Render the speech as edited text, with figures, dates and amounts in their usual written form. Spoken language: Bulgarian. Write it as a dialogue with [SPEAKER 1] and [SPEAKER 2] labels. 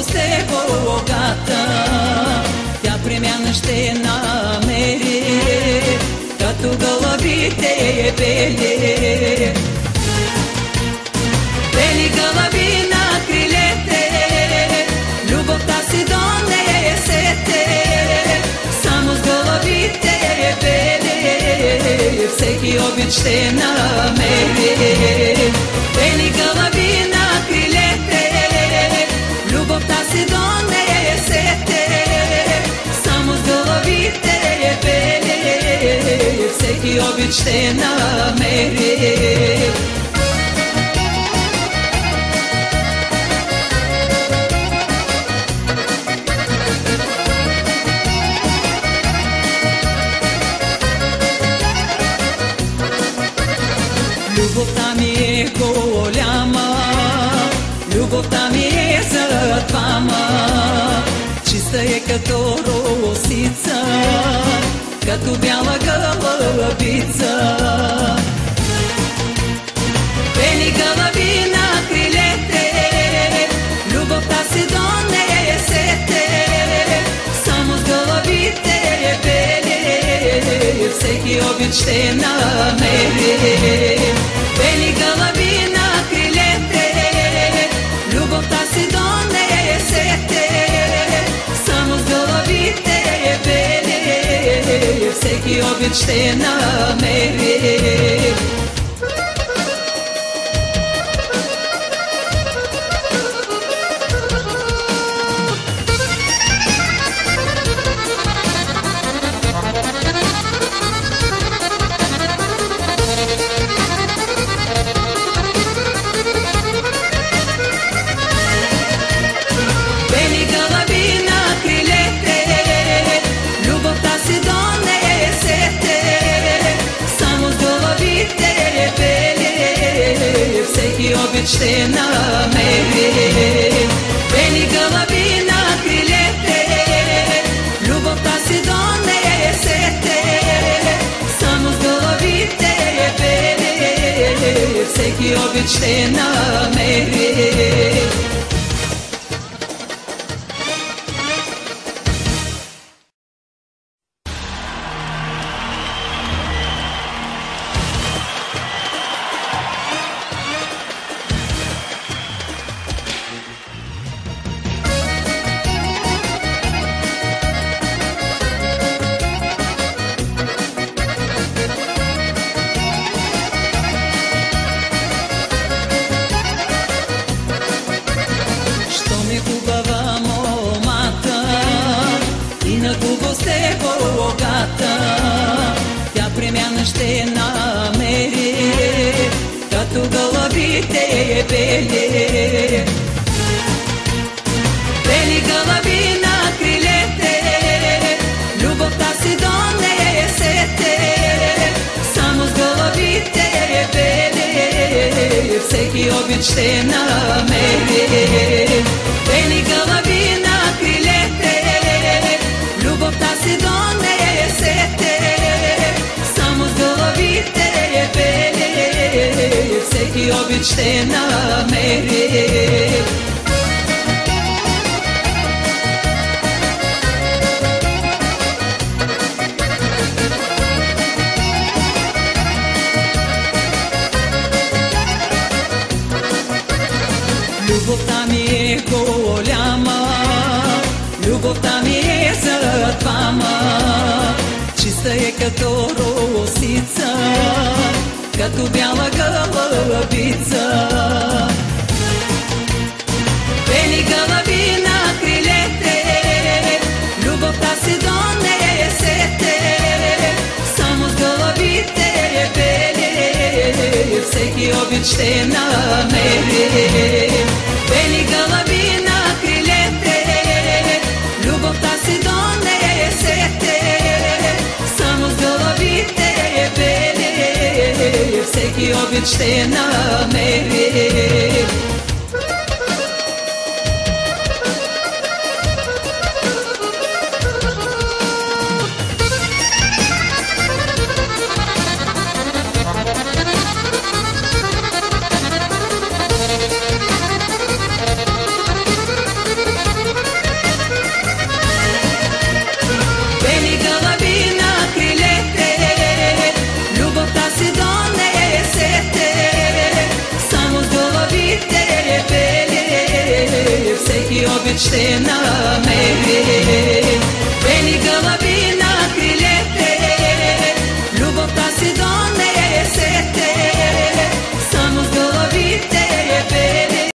[SPEAKER 1] любовта е богата, тя премяна ще намери, като гълъбите е бели. Бели гълъби на крилете, любовта си донесете, само с гълъбите е бели, всеки обич ще намери. Бели гълъби на крилете, любовта си донесете, само с гълъбите е бели, всеки обич ще намери. Любовта ми е голяма, любовта ми е за двама, чиста е като росица, като бяла гълъбица. Бели гълъби на крилете, любовта си донесете, само с гълъбите е бели, всеки обич ще намери. Бели гълъби на крилете, любовта си донесете, само с гълъбите е бели, всеки обич ще намери. Ще намери. Бели гълъби на крилете, любовта си донесете, само с гълъбите е бели, всеки обич ще намери. Тя премяна ще намери, като гълъбите е бели. Бели гълъби на крилете, любовта си донесете, само с гълъбите е бели, всеки обич ще намери. Бели гълъби на крилете, любовта си донесете, само с гълъбите е бели, всеки обич ще намери. Любовта ми е голяма, любовта ми е за двама, чиста е като росица, като бяла гълъбица. Бели гълъби на крилете, любовта си донесете, само с гълъбите е бели, всеки обич ще намери. Бели гълъби на крилете, любовта си донесете, само с гълъбите е бели, всеки обич ще намери. свещена